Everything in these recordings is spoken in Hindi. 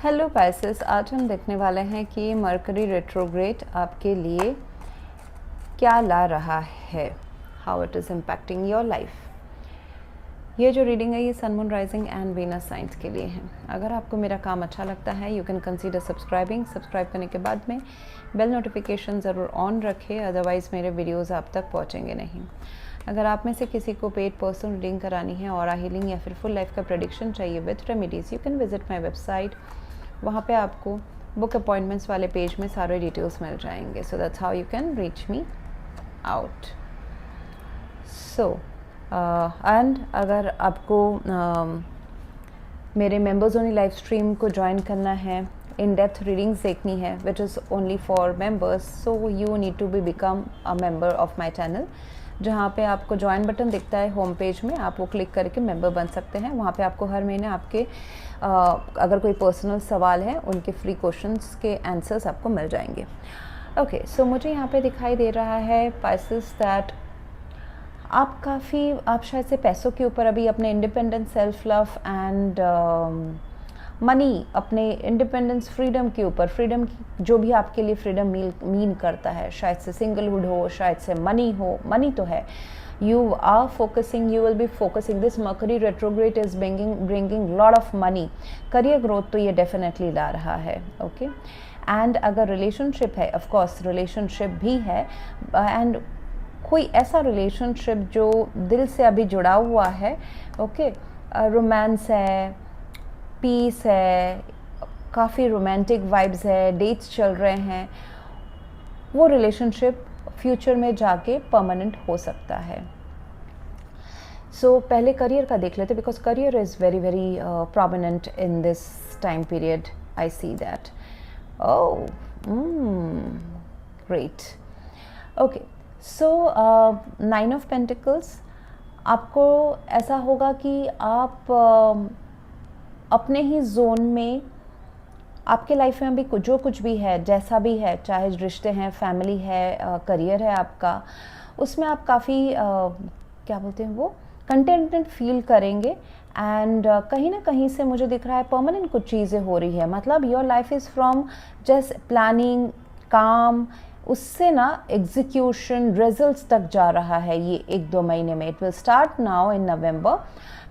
हेलो पाइसेस, आज हम देखने वाले हैं कि मरकरी रेट्रोग्रेड आपके लिए क्या ला रहा है, how it is impacting your life. ये जो रीडिंग है ये sun moon rising and Venus signs के लिए है। अगर आपको मेरा काम अच्छा लगता है यू कैन कंसीडर सब्सक्राइब करने के बाद में बेल नोटिफिकेशन ज़रूर ऑन रखें, अदरवाइज़ मेरे वीडियोज़ आप तक पहुँचेंगे नहीं। अगर आप में से किसी को पेड पर्सनल रीडिंग करानी है, ऑरा हीलिंग या फिर फुल लाइफ का प्रेडिक्शन चाहिए with remedies, you can visit my website. वहाँ पे आपको बुक अपॉइंटमेंट्स वाले पेज में सारे डिटेल्स मिल जाएंगे। So that's how you can reach me out. So and अगर आपको मेरे मेंबर्स ओनली लाइव स्ट्रीम को ज्वाइन करना है, इन डेप्थ रीडिंग्स देखनी है which is only for members, so you need to be become a member of my channel. जहाँ पे आपको ज्वाइन बटन दिखता है होम पेज में, आप वो क्लिक करके मेंबर बन सकते हैं। वहाँ पे आपको हर महीने आपके अगर कोई पर्सनल सवाल है उनके फ्री क्वेश्चंस के आंसर्स आपको मिल जाएंगे। ओके, सो मुझे यहाँ पे दिखाई दे रहा है पाइसेस दैट आप शायद से पैसों के ऊपर अभी अपने independence, self love and money, अपने इंडिपेंडेंस, फ्रीडम के ऊपर, फ्रीडम की जो भी आपके लिए फ्रीडम मीन करता है, शायद से सिंगलहुड हो, शायद से मनी हो, मनी तो है, you will be focusing, this Mercury retrograde is bringing lot of money, career growth तो ये definitely ला रहा है। ओके, एंड अगर रिलेशनशिप है, ऑफ कोर्स रिलेशनशिप भी है, एंड कोई ऐसा रिलेशनशिप जो दिल से अभी जुड़ा हुआ है, ओके, रोमांस है, पीस है, काफ़ी रोमांटिक वाइब्स है, डेट्स चल रहे हैं, वो रिलेशनशिप फ्यूचर में जाके परमानेंट हो सकता है। सो पहले करियर का देख लेते, because career is very very prominent in this time period, I see that. Oh great. Okay, so 9 of pentacles, आपको ऐसा होगा कि आप अपने ही जोन में, आपके लाइफ में अभी जो कुछ भी है, जैसा भी है, चाहे रिश्ते हैं, फैमिली है, करियर है आपका, उसमें आप काफ़ी क्या बोलते हैं वो, कंटेंटेड फील करेंगे। एंड कहीं ना कहीं से मुझे दिख रहा है परमानेंट कुछ चीज़ें हो रही है, मतलब your life is from just planning, काम, उससे ना एग्जीक्यूशन, रिजल्ट्स तक जा रहा है ये 1-2 महीने में। It will start now in November.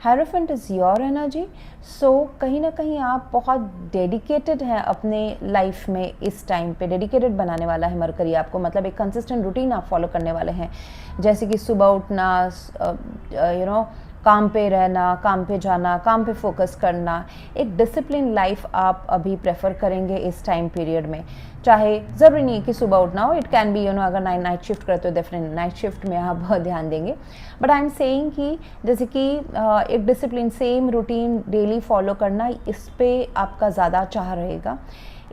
Hierophant is your energy, so कहीं ना कहीं आप बहुत डेडिकेटेड हैं अपने लाइफ में। इस टाइम पे डेडिकेटेड बनाने वाला है मरकरी आपको, मतलब एक कंसिस्टेंट रूटीन आप फॉलो करने वाले हैं, जैसे कि सुबह उठना, काम पे रहना, काम पे जाना, काम पे फोकस करना, एक डिसिप्लिन लाइफ आप अभी प्रेफर करेंगे इस टाइम पीरियड में। चाहे ज़रूरी नहीं कि सुबह उठना हो, इट कैन बी अगर नाइट शिफ्ट करते हो डेफिनेटली नाइट शिफ्ट में आप बहुत ध्यान देंगे, बट आई एम सेइंग कि जैसे कि एक discipline, same routine daily follow करना, इस पे आपका ज़्यादा चाह रहेगा।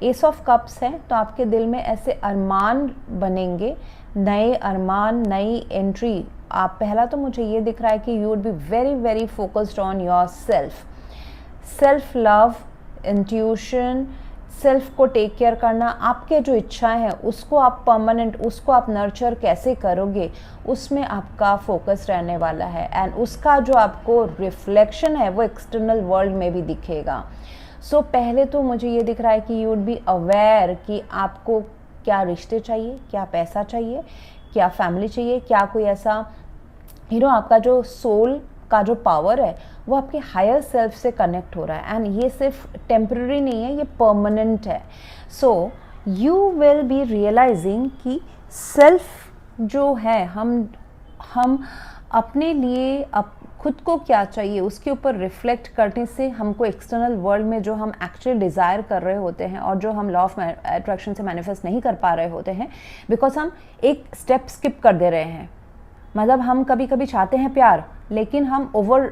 एस ऑफ कप्स है, तो आपके दिल में ऐसे अरमान बनेंगे, नए अरमान, नई एंट्री। आप पहला तो मुझे ये दिख रहा है कि you would be very very focused on your self love, intuition, self को टेक केयर करना, आपके जो इच्छाएं हैं उसको आप परमानेंट, उसको आप नर्चर कैसे करोगे, उसमें आपका फोकस रहने वाला है, एंड उसका जो आपको रिफ्लेक्शन है वो एक्सटर्नल वर्ल्ड में भी दिखेगा। सो पहले तो मुझे ये दिख रहा है कि यू वुड बी अवेयर कि आपको क्या रिश्ते चाहिए, क्या पैसा चाहिए, क्या फैमिली चाहिए, क्या कोई ऐसा आपका जो सोल का जो पावर है वो आपके हायर सेल्फ से कनेक्ट हो रहा है, एंड ये सिर्फ टेम्पररी नहीं है, ये परमानेंट है। So you will be realising कि सेल्फ जो है, हम अपने लिए खुद को क्या चाहिए उसके ऊपर रिफ्लेक्ट करने से हमको एक्सटर्नल वर्ल्ड में जो हम एक्चुअली डिज़ायर कर रहे होते हैं और जो हम लॉ ऑफ अट्रैक्शन से मैनिफेस्ट नहीं कर पा रहे होते हैं, बिकॉज हम एक स्टेप स्किप कर दे रहे हैं। मतलब हम कभी कभी चाहते हैं प्यार, लेकिन हम ओवर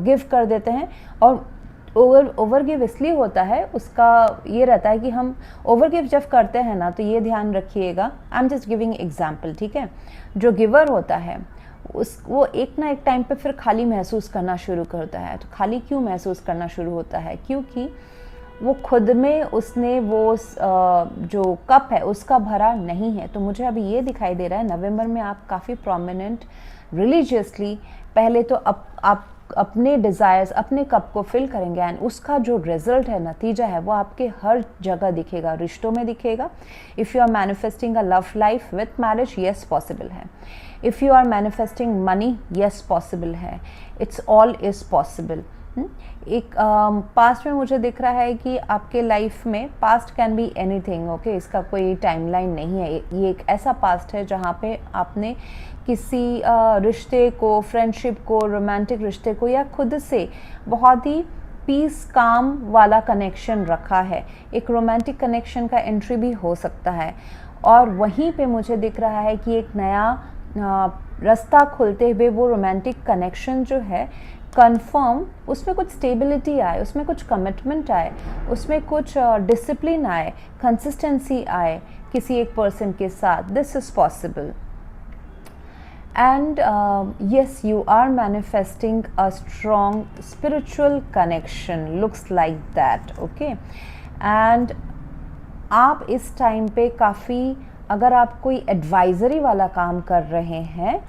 गिव कर देते हैं, और ओवर गिव इसलिए होता है, उसका ये रहता है कि हम ओवर गिव जब करते हैं ना, तो ये ध्यान रखिएगा, I am just giving example, ठीक है। जो गिवर होता है वो एक ना एक टाइम पे फिर खाली महसूस करना शुरू करता है। तो खाली क्यों महसूस करना शुरू होता है? क्योंकि वो खुद में उसने वो जो कप है उसका भरा नहीं है। तो मुझे अभी ये दिखाई दे रहा है नवंबर में आप काफ़ी प्रोमिनेंट रिलीजियसली, पहले तो आप अपने डिज़ायर्स, अपने कप को फिल करेंगे एंड उसका जो रिजल्ट है, नतीजा है, वो आपके हर जगह दिखेगा, रिश्तों में दिखेगा. If you are manifesting a love life with marriage, yes possible है. If you are manifesting money, yes possible है. It's all is possible. एक पास्ट में मुझे दिख रहा है कि आपके लाइफ में, past can be anything, okay, इसका कोई टाइमलाइन नहीं है. ये एक ऐसा पास्ट है जहाँ पे आपने किसी रिश्ते को, फ्रेंडशिप को, रोमांटिक रिश्ते को या खुद से बहुत ही पीस काम वाला कनेक्शन रखा है. एक रोमांटिक कनेक्शन का एंट्री भी हो सकता है और वहीं पे मुझे दिख रहा है कि एक नया रास्ता खुलते हुए वो रोमांटिक कनेक्शन जो है कंफर्म, उसमें कुछ स्टेबिलिटी आए, उसमें कुछ कमिटमेंट आए, उसमें कुछ डिसिप्लिन आए, कंसिस्टेंसी आए किसी एक पर्सन के साथ. This is possible. And yes, you are manifesting a strong spiritual connection, looks like that, okay. And आप इस टाइम पे काफ़ी, अगर आप कोई एडवाइजरी वाला काम कर रहे हैं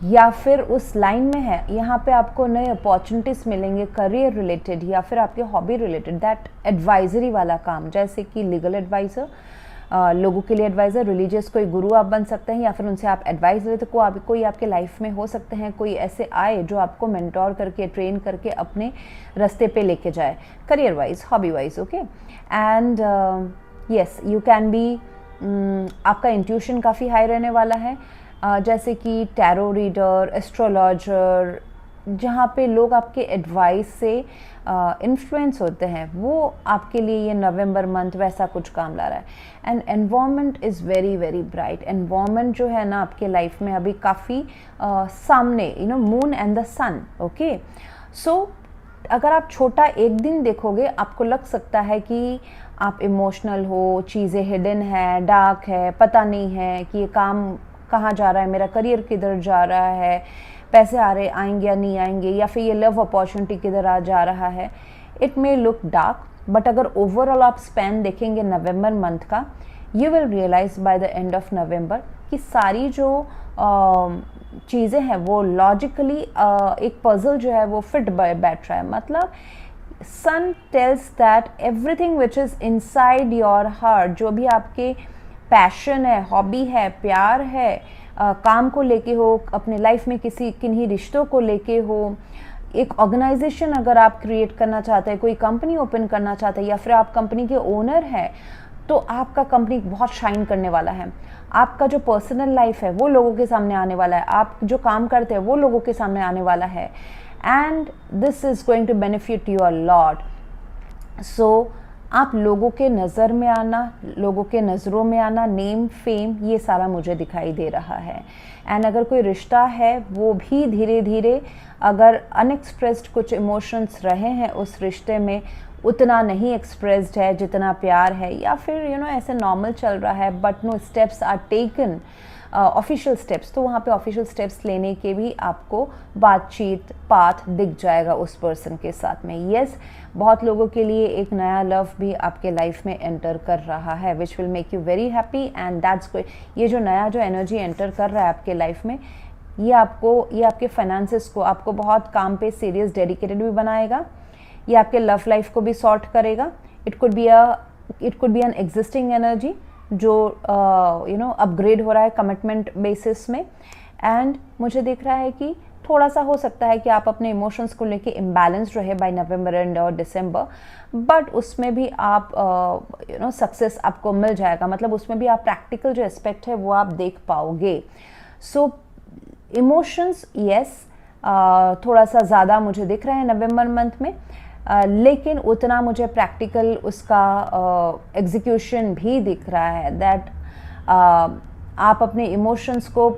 या फिर उस लाइन में है, यहाँ पे आपको नए अपॉर्चुनिटीज़ मिलेंगे करियर रिलेटेड या फिर आपके हॉबी रिलेटेड. दैट एडवाइजरी वाला काम, जैसे कि लीगल एडवाइज़र, लोगों के लिए एडवाइज़र, रिलीजियस कोई गुरु आप बन सकते हैं या फिर उनसे आप एडवाइस लेते, कोई आपके लाइफ में हो सकते हैं, कोई ऐसे आए जो आपको मेंटोर करके, ट्रेन करके अपने रास्ते पे लेके जाए, career wise, hobby wise, okay. And yes, you can be, आपका इंट्यूशन काफ़ी हाई रहने वाला है, जैसे कि टैरो रीडर, एस्ट्रोलॉजर, जहाँ पे लोग आपके एडवाइस से इन्फ्लुएंस होते हैं, वो आपके लिए ये नवंबर मंथ वैसा कुछ काम ला रहा है. And environment is very very bright. Environment जो है ना आपके लाइफ में अभी काफ़ी सामने, moon and the sun, okay. So अगर आप छोटा एक दिन देखोगे, आपको लग सकता है कि आप इमोशनल हो, चीज़ें हिडन है, डार्क है, पता नहीं है कि ये काम कहाँ जा रहा है, मेरा करियर किधर जा रहा है, पैसे आ रहे आएंगे या नहीं आएंगे, या फिर ये लव अपॉर्चुनिटी किधर आ जा रहा है. It may look dark, but अगर ओवरऑल आप स्पैन देखेंगे नवंबर मंथ का, you will realise by the end of November कि सारी जो चीज़ें हैं वो लॉजिकली एक पजल जो है वो फिट बैठ रहा है. मतलब sun tells that everything which is inside your heart, जो भी आपके पैशन है, हॉबी है, प्यार है, काम को लेके हो, अपने लाइफ में किन्हीं रिश्तों को लेके हो, एक ऑर्गेनाइजेशन अगर आप क्रिएट करना चाहते हैं, कोई कंपनी ओपन करना चाहते हैं या फिर आप कंपनी के ओनर हैं, तो आपका कंपनी बहुत शाइन करने वाला है. आपका जो पर्सनल लाइफ है वो लोगों के सामने आने वाला है, आप जो काम करते हैं वो लोगों के सामने आने वाला है. And this is going to benefit you a lot. So आप लोगों के नज़र में आना, लोगों के नज़रों में आना, नेम, फेम, ये सारा मुझे दिखाई दे रहा है. एंड अगर कोई रिश्ता है वो भी धीरे धीरे, अगर अनएक्सप्रेस्ड कुछ इमोशंस रहे हैं उस रिश्ते में, उतना नहीं एक्सप्रेस्ड है जितना प्यार है, या फिर ऐसे नॉर्मल चल रहा है but no steps are taken, official steps, तो वहाँ पे ऑफिशियल स्टेप्स लेने के भी आपको बातचीत, पाथ दिख जाएगा उस पर्सन के साथ में. येस, बहुत लोगों के लिए एक नया लव भी आपके लाइफ में एंटर कर रहा है, which will make you very happy. And that's ये जो नया जो एनर्जी एंटर कर रहा है आपके लाइफ में, ये आपके फाइनेंसेस को, आपको बहुत काम पे सीरियस डेडिकेटेड भी बनाएगा. ये आपके लव लाइफ को भी सॉर्ट करेगा. It could be an existing energy जो अपग्रेड हो रहा है कमिटमेंट बेसिस में. एंड मुझे दिख रहा है कि थोड़ा सा हो सकता है कि आप अपने इमोशंस को लेके इम्बैलेंस रहे बाय नवंबर एंड और दिसंबर, बट उसमें भी आप सक्सेस आपको मिल जाएगा. मतलब उसमें भी आप प्रैक्टिकल जो एस्पेक्ट है वो आप देख पाओगे. सो इमोशंस येस, थोड़ा सा ज़्यादा मुझे दिख रहा है नवंबर मंथ में, लेकिन उतना मुझे प्रैक्टिकल उसका एग्जीक्यूशन भी दिख रहा है. दैट आप अपने इमोशंस को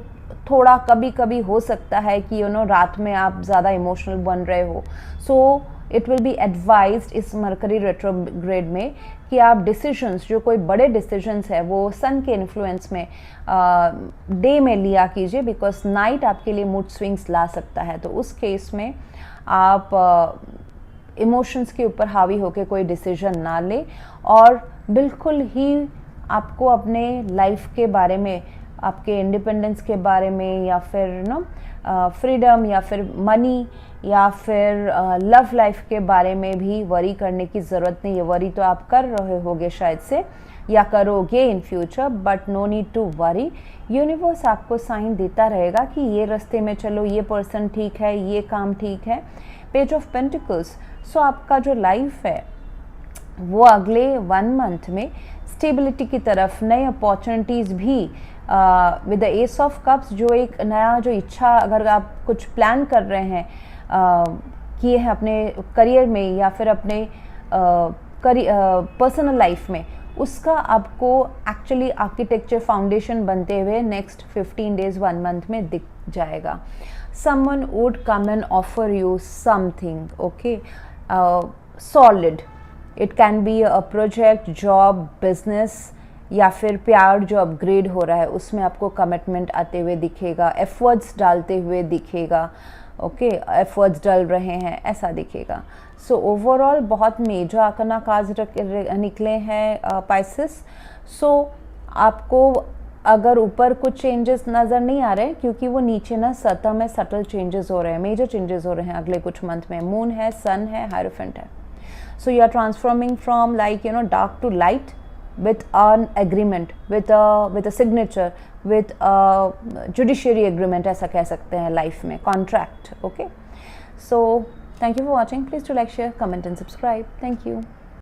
थोड़ा, कभी कभी हो सकता है कि रात में आप ज़्यादा इमोशनल बन रहे हो. So it will be advised इस मरकरी रेट्रोग्रेड में कि आप डिसीजंस, जो कोई बड़े डिसीजंस है वो सन के इन्फ्लुएंस में डे में लिया कीजिए, बिकॉज नाइट आपके लिए मूड स्विंग्स ला सकता है. तो उस केस में आप इमोशंस के ऊपर हावी होकर कोई डिसीजन ना ले, और बिल्कुल ही आपको अपने लाइफ के बारे में आपके इंडिपेंडेंस के बारे में, या फिर फ्रीडम, या फिर मनी, या फिर लव लाइफ के बारे में भी वरी करने की ज़रूरत नहीं है। वरी तो आप कर रहे होगे शायद से, या करोगे in future, but no need to worry. Universe आपको साइन देता रहेगा कि ये रास्ते में चलो, ये पर्सन ठीक है, ये काम ठीक है। पेज ऑफ पेंटिकल्स, सो आपका जो लाइफ है वो अगले 1 मंथ में स्टेबिलिटी की तरफ, नई अपॉर्चुनिटीज़ भी with the S of cups, जो एक नया जो इच्छा, अगर आप कुछ प्लान कर रहे हैं किए हैं अपने करियर में या फिर अपने पर्सनल लाइफ में, उसका आपको एक्चुअली आर्किटेक्चर फाउंडेशन बनते हुए नेक्स्ट 15 डेज 1 मंथ में दिख जाएगा। Someone would come and offer you something, okay, solid. It can be a project, job, business, या फिर प्यार जो अपग्रेड हो रहा है उसमें आपको कमिटमेंट आते हुए दिखेगा, एफर्ट्स डालते हुए दिखेगा, ओके, एफर्ट्स डल रहे हैं ऐसा दिखेगा। सो ओवरऑल बहुत मेजर आर्कना कार्ड्स निकले हैं पाइसेस। सो आपको अगर ऊपर कुछ चेंजेस नज़र नहीं आ रहे हैं, क्योंकि वो नीचे ना सतह में सटल चेंजेस हो रहे हैं, मेजर चेंजेस हो रहे हैं अगले कुछ मंथ में। मून है, सन है, हायरोफेंट है। So you are transforming from like dark to light with an agreement, with a signature, with a judiciary agreement, ऐसा कह सकते हैं लाइफ में, contract, okay? So thank you for watching. Please do like, share, comment and subscribe. Thank you.